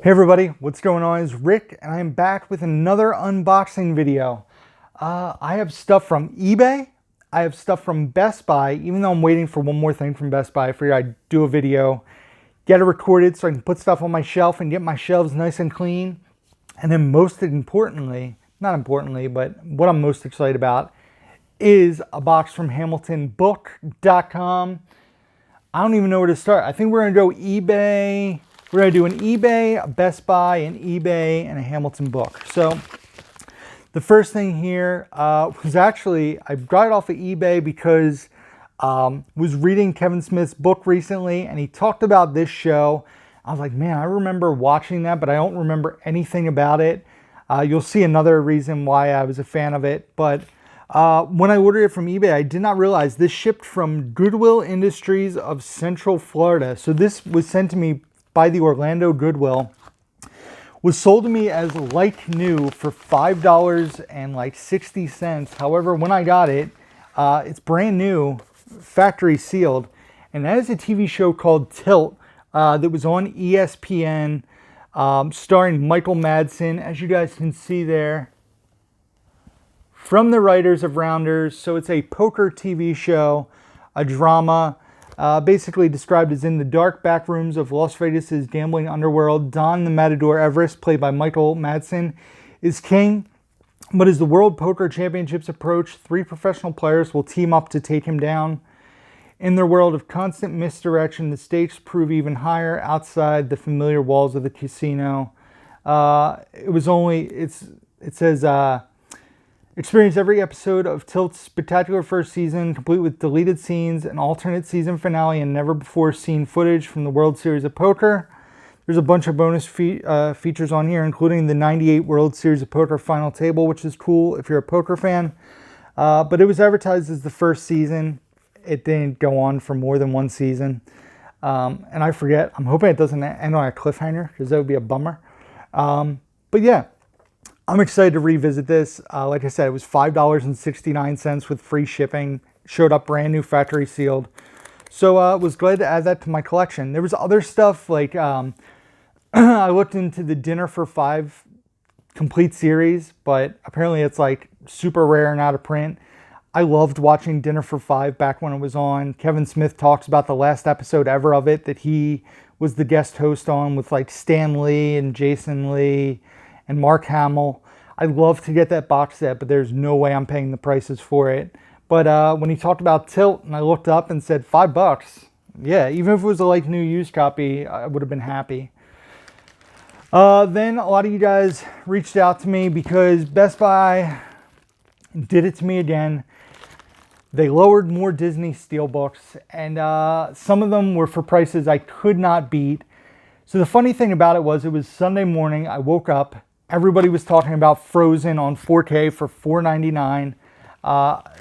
Hey everybody, what's going on? It's Rick and I'm back with another unboxing video. I have stuff from eBay, I have stuff from Best Buy. Even though I'm waiting for one more thing from Best Buy, I figured I'd do a video, get it recorded so I can put stuff on my shelf and get my shelves nice and clean. And then most importantly, not importantly, but what I'm most excited about is a box from HamiltonBook.com. I don't even know where to start. I think we're gonna go eBay. We're going to do an eBay, a Best Buy, an eBay, and a Hamilton book. So the first thing here was actually, I got it off of eBay because was reading Kevin Smith's book recently, and he talked about this show. I was like, man, I remember watching that, but I don't remember anything about it. You'll see another reason why I was a fan of it. But when I ordered it from eBay, I did not realize this shipped from Goodwill Industries of Central Florida. So this was sent to me by the Orlando Goodwill, was sold to me as like new for $5.60. However, when I got it, it's brand new, factory sealed, and that is a TV show called Tilt that was on ESPN, starring Michael Madsen, as you guys can see there, from the writers of Rounders. So it's a poker TV show, a drama. Basically described as in the dark back rooms of Las Vegas's gambling underworld, Don the Matador Everest, played by Michael Madsen, is king. But as the World Poker Championships approach, 3 professional players will team up to take him down. In their world of constant misdirection, the stakes prove even higher outside the familiar walls of the casino. It says, experience every episode of Tilt's spectacular first season, complete with deleted scenes, an alternate season finale, and never-before-seen footage from the World Series of Poker. There's a bunch of bonus features on here, including the 98 World Series of Poker final table, which is cool if you're a poker fan. But it was advertised as the first season. It didn't go on for more than one season. And I forget, I'm hoping it doesn't end on a cliffhanger, because that would be a bummer. But yeah. I'm excited to revisit this. Like I said, it was $5.69 with free shipping. Showed up brand new, factory sealed. So was glad to add that to my collection. There was other stuff like I looked into the Dinner for Five complete series, but apparently it's like super rare and out of print. I loved watching Dinner for Five back when it was on. Kevin Smith talks about the last episode ever of it that he was the guest host on with like Stan Lee and Jason Lee and Mark Hamill. I'd love to get that box set, but there's no way I'm paying the prices for it. But when he talked about Tilt, and I looked up and said $5, yeah, even if it was a like new used copy, I would have been happy. Then a lot of you guys reached out to me because Best Buy did it to me again. They lowered more Disney steelbooks, and some of them were for prices I could not beat. So the funny thing about it was Sunday morning. I woke up. Everybody was talking about Frozen on 4K for $4.99.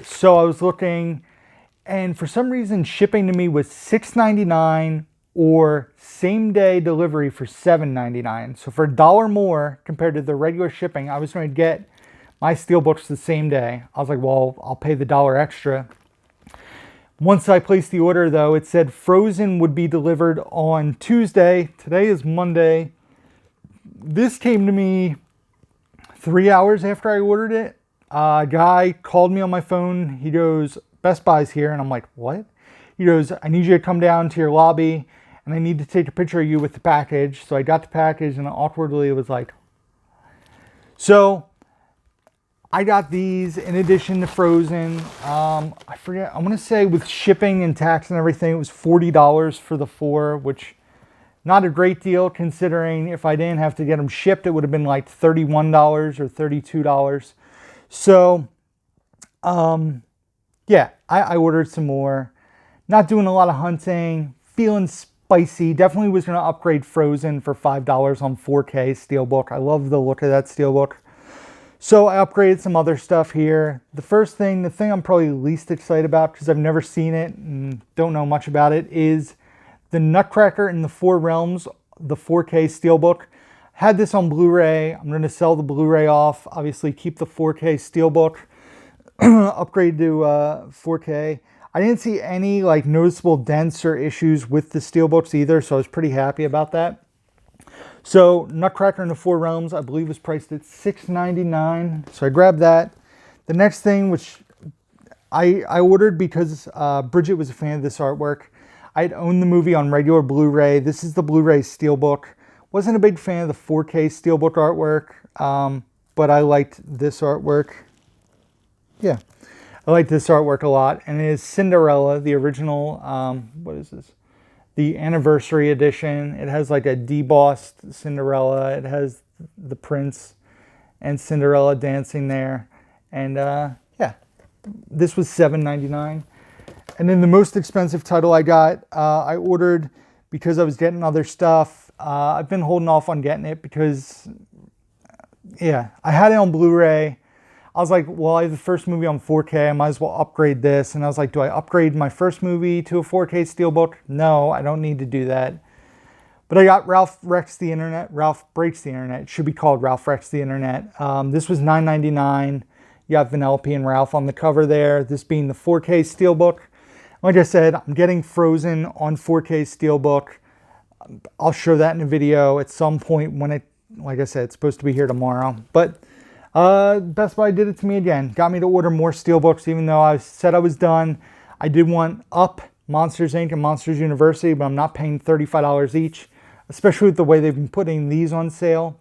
So I was looking, and for some reason shipping to me was $6.99 or same day delivery for $7.99. So for $1 more compared to the regular shipping, I was going to get my steelbooks the same day. I was like, well, I'll pay the $1 extra. Once I placed the order, though, it said Frozen would be delivered on Tuesday. Today is Monday. This came to me 3 hours after I ordered it. A guy called me on my phone. He goes, Best Buy's here. And I'm like, what? He goes, I need you to come down to your lobby and I need to take a picture of you with the package. So I got the package and awkwardly it was like, so I got these in addition to Frozen. I forget, I want to say with shipping and tax and everything, it was $40 for the 4, which not a great deal considering if I didn't have to get them shipped, it would have been like $31 or $32. So, yeah, I ordered some more. Not doing a lot of hunting, feeling spicy. Definitely was going to upgrade Frozen for $5 on 4K Steelbook. I love the look of that Steelbook. So I upgraded some other stuff here. The thing I'm probably least excited about because I've never seen it and don't know much about it is the Nutcracker in the Four Realms, the 4K Steelbook. Had this on Blu-ray. I'm going to sell the Blu-ray off. Obviously keep the 4K Steelbook. Upgrade to 4K. I didn't see any like noticeable dents or issues with the steelbooks either, so I was pretty happy about that. So Nutcracker in the Four Realms, I believe, was priced at $6.99. So I grabbed that. The next thing, which I ordered because Bridget was a fan of this artwork. I'd owned the movie on regular Blu-ray. This is the Blu-ray Steelbook. Wasn't a big fan of the 4K Steelbook artwork, but I liked this artwork. Yeah, I like this artwork a lot. And it is Cinderella, the original, what is this? The anniversary edition. It has like a debossed Cinderella. It has the prince and Cinderella dancing there. And yeah, this was $7.99. And then the most expensive title I got, I ordered because I was getting other stuff. I've been holding off on getting it because, yeah, I had it on Blu-ray. I was like, well, I have the first movie on 4K. I might as well upgrade this. And I was like, do I upgrade my first movie to a 4K Steelbook? No, I don't need to do that. But I got Ralph Wrecks the Internet. Ralph Breaks the Internet. It should be called Ralph Wrecks the Internet. This was $9.99. You got Vanellope and Ralph on the cover there. This being the 4K Steelbook. Like I said, I'm getting Frozen on 4K Steelbook. I'll show that in a video at some point when it, like I said, it's supposed to be here tomorrow. But Best Buy did it to me again. Got me to order more Steelbooks, even though I said I was done. I did want Up, Monsters Inc., and Monsters University, but I'm not paying $35 each, especially with the way they've been putting these on sale.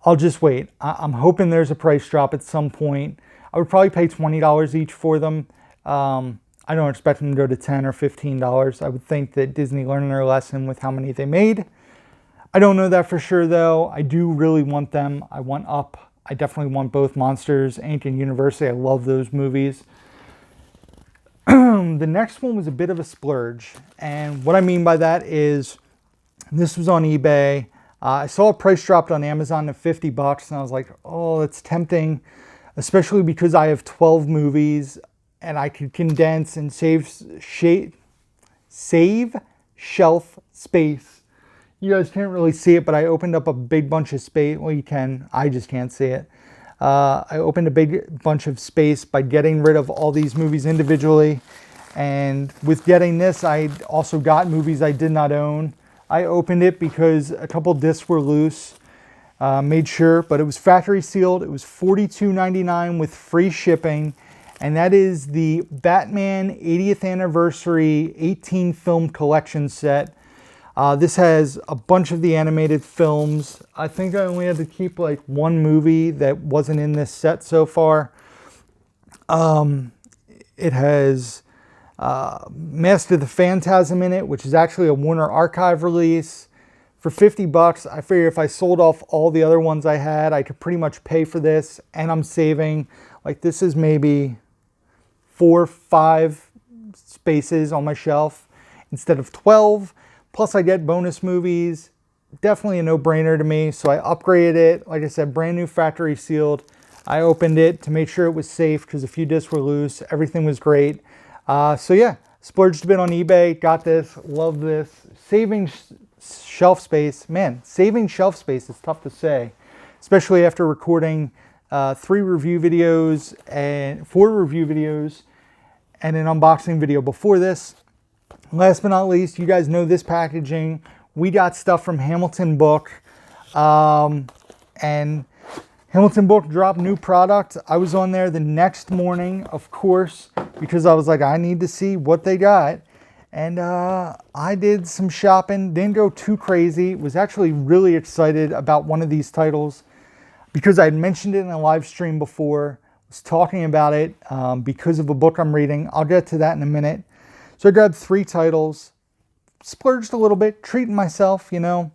I'll just wait. I'm hoping there's a price drop at some point. I would probably pay $20 each for them. I don't expect them to go to $10 or $15. I would think that Disney learned their lesson with how many they made. I don't know that for sure, though. I do really want them. I want Up. I definitely want both Monsters, Inc. and University. I love those movies. The next one was a bit of a splurge. And what I mean by that is this was on eBay. I saw a price dropped on Amazon to $50, and I was like, oh, that's tempting, especially because I have 12 movies and I could condense and save shelf space. You guys can't really see it, but I opened up a big bunch of space. Well, you can. I just can't see it. I opened a big bunch of space by getting rid of all these movies individually. And with getting this, I also got movies I did not own. I opened it because a couple discs were loose. Made sure, but it was factory sealed. It was $42.99 with free shipping. And that is the Batman 80th Anniversary 18 film collection set. This has a bunch of the animated films. I think I only had to keep like one movie that wasn't in this set so far. It has Mask of the Phantasm in it, which is actually a Warner Archive release. For $50, I figure if I sold off all the other ones I had, I could pretty much pay for this, and I'm saving. Like, this is maybe 4 or 5 spaces on my shelf instead of 12. Plus I get bonus movies. Definitely a no-brainer to me. So I upgraded it. Like I said, brand new factory sealed. I opened it to make sure it was safe because a few discs were loose. Everything was great. So yeah, splurged a bit on eBay. Got this. Love this. Saving shelf space. Man, saving shelf space is tough to say, especially after recording 4 review videos and an unboxing video before this. Last but not least, you guys know this packaging. We got stuff from Hamilton Book. And Hamilton Book dropped new product. I was on there the next morning, of course, because I was like, I need to see what they got. And I did some shopping. Didn't go too crazy. Was actually really excited about one of these titles because I had mentioned it in a live stream before. Was talking about it because of a book I'm reading. I'll get to that in a minute. So I grabbed 3 titles, splurged a little bit, treating myself, you know.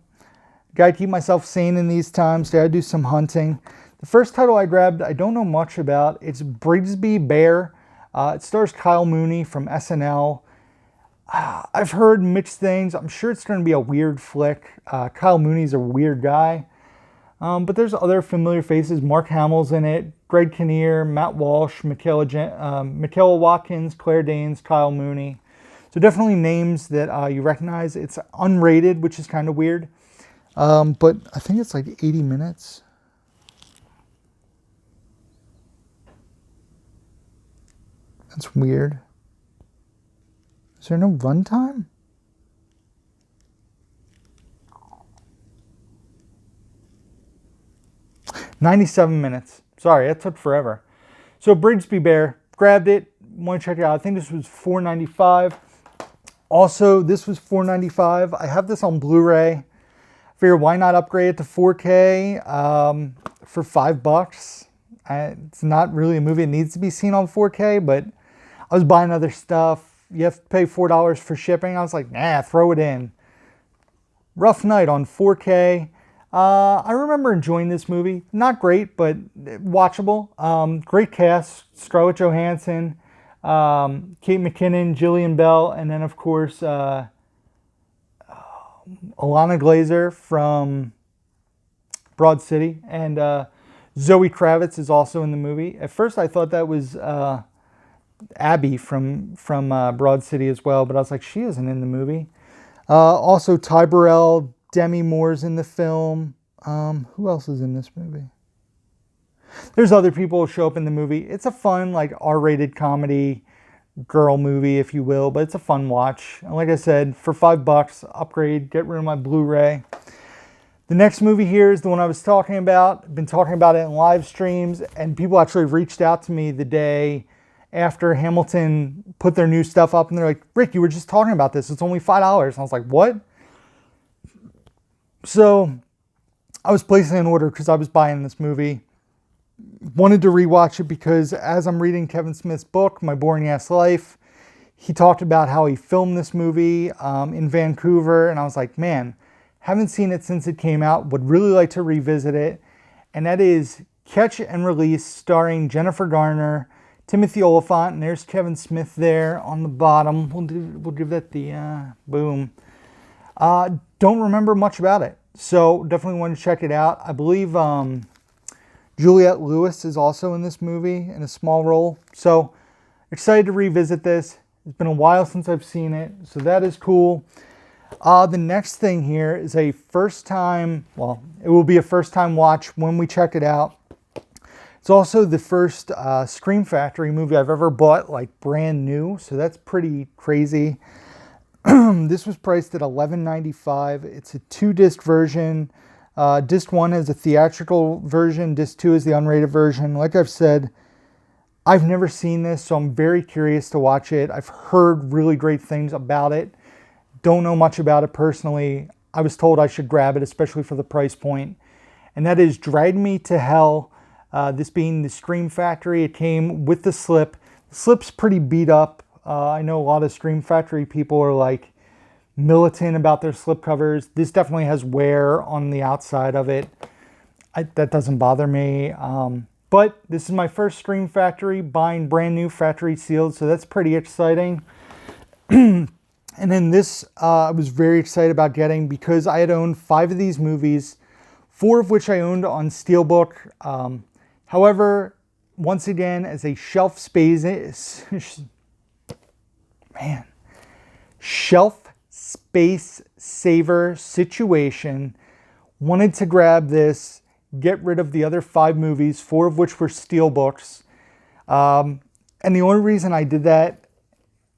Gotta keep myself sane in these times. Gotta do some hunting. The first title I grabbed, I don't know much about. It's Brigsby Bear. It stars Kyle Mooney from SNL. I've heard mixed things. I'm sure it's going to be a weird flick. Kyle Mooney's a weird guy. But there's other familiar faces. Mark Hamill's in it. Greg Kinnear, Matt Walsh, Michaela Watkins, Claire Danes, Kyle Mooney. So definitely names that you recognize. It's unrated, which is kind of weird. But I think it's like 80 minutes. That's weird. Is there no runtime? 97 minutes. Sorry, that took forever. So Brigsby Bear, grabbed it, want to check it out. I think this was $4.95. Also, this was $4.95. I have this on Blu-ray. Figure why not upgrade it to 4K for $5. It's not really a movie that needs to be seen on 4K, but I was buying other stuff. You have to pay $4 for shipping. I was like, nah, throw it in. Rough night on 4K. I remember enjoying this movie. Not great, but watchable. Great cast. Scarlett Johansson, Kate McKinnon, Jillian Bell, and then, of course, Alana Glazer from Broad City. And Zoe Kravitz is also in the movie. At first, I thought that was Abby from Broad City as well, but I was like, she isn't in the movie. Also, Ty Burrell, Demi Moore's in the film. Who else is in this movie? There's other people who show up in the movie. It's a fun, like, R-rated comedy, girl movie, if you will, but it's a fun watch. And like I said, for $5, upgrade, get rid of my Blu-ray. The next movie here is the one I was talking about. I've been talking about it in live streams, and people actually reached out to me the day after Hamilton put their new stuff up, and they're like, Rick, you were just talking about this. It's only $5. And I was like, what? So I was placing an order because I was buying this movie. Wanted to rewatch it because as I'm reading Kevin Smith's book, My Boring Ass Life, he talked about how he filmed this movie in Vancouver. And I was like, man, haven't seen it since it came out. Would really like to revisit it. And that is Catch and Release, starring Jennifer Garner, Timothy Olyphant, and there's Kevin Smith there on the bottom. We'll give that the boom. Don't remember much about it, so definitely want to check it out. I believe Juliette Lewis is also in this movie in a small role, so excited to revisit this. It's been a while since I've seen it, so that is cool. The next thing here is a first time, well, it will be a first time watch when we check it out. It's also the first Scream Factory movie I've ever bought, like brand new, so that's pretty crazy. This was priced at $11.95. It's a 2-disc version. Disc 1 is a theatrical version. Disc 2 is the unrated version. Like I've said, I've never seen this, so I'm very curious to watch it. I've heard really great things about it. Don't know much about it personally. I was told I should grab it, especially for the price point. And that is Drag Me to Hell. This being the Scream Factory. It came with the slip. The slip's pretty beat up. I know a lot of Scream Factory people are like militant about their slipcovers. This definitely has wear on the outside of it. That doesn't bother me. But this is my first Scream Factory, buying brand new factory sealed, so that's pretty exciting. And then this I was very excited about getting because I had owned 5 of these movies, 4 of which I owned on Steelbook. However, once again, as a shelf space saver situation, wanted to grab this, get rid of the other 5 movies, 4 of which were Steelbooks. And the only reason I did that,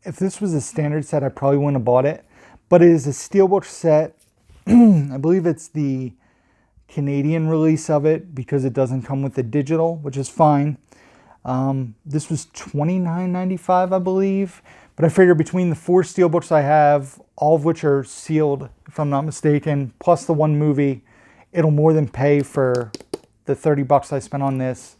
if this was a standard set, I probably wouldn't have bought it. But it is a Steelbook set. I believe it's the Canadian release of it because it doesn't come with the digital, which is fine. This was $29.95, I believe. But I figure between the 4 Steelbooks I have, all of which are sealed, if I'm not mistaken, plus the 1 movie, it'll more than pay for the $30 I spent on this.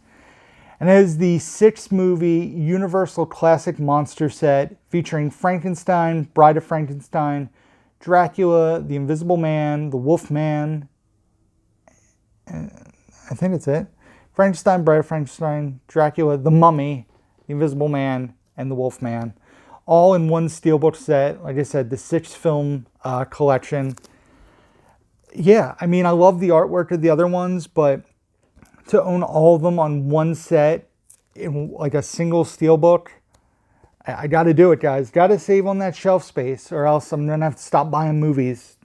And it is the 6-movie Universal Classic Monster set featuring Frankenstein, Bride of Frankenstein, Dracula, The Invisible Man, The Wolf Man. I think that's it. Frankenstein, Bride of Frankenstein, Dracula, The Mummy, The Invisible Man, and The Wolf Man. All in one Steelbook set. Like I said, the 6-film collection. Yeah, I mean, I love the artwork of the other ones, but to own all of them on one set in like a single Steelbook, I got to do it, guys. Got to save on that shelf space, or else I'm going to have to stop buying movies.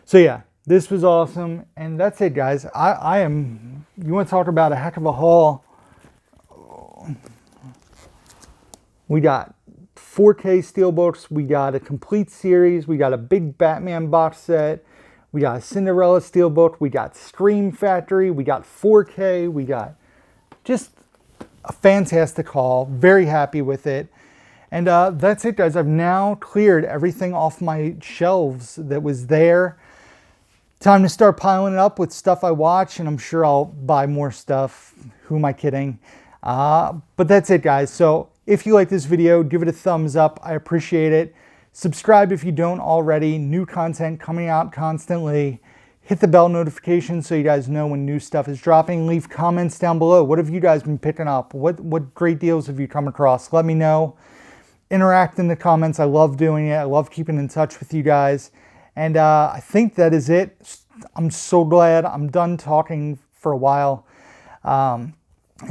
So yeah, this was awesome. And that's it, guys. I am, you want to talk about a heck of a haul. We got 4K Steelbooks. We got a complete series. We got a big Batman box set. We got a Cinderella Steelbook. We got Scream Factory. We got 4K. We got just a fantastic haul. Very happy with it. And that's it, guys. I've now cleared everything off my shelves that was there. Time to start piling it up with stuff I watch, and I'm sure I'll buy more stuff. Who am I kidding? But that's it, guys. So if you like this video, give it a thumbs up. I appreciate it. Subscribe if you don't already. New content coming out constantly. Hit the bell notification so you guys know when new stuff is dropping. Leave comments down below. What have you guys been picking up? What great deals have you come across? Let me know. Interact in the comments. I love doing it. I love keeping in touch with you guys. And I think that is it. I'm so glad I'm done talking for a while. And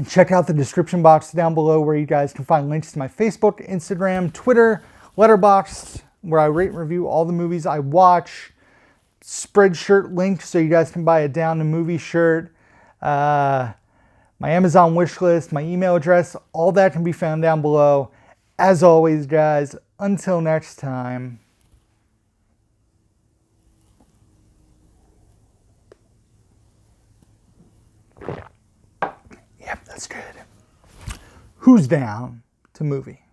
check out the description box down below where you guys can find links to my Facebook, Instagram, Twitter, Letterboxd, where I rate and review all the movies I watch. Spreadshirt link so you guys can buy a Down to Movie shirt. My Amazon wish list, my email address, all that can be found down below. As always, guys, until next time. Yep, that's good. Who's down to movie?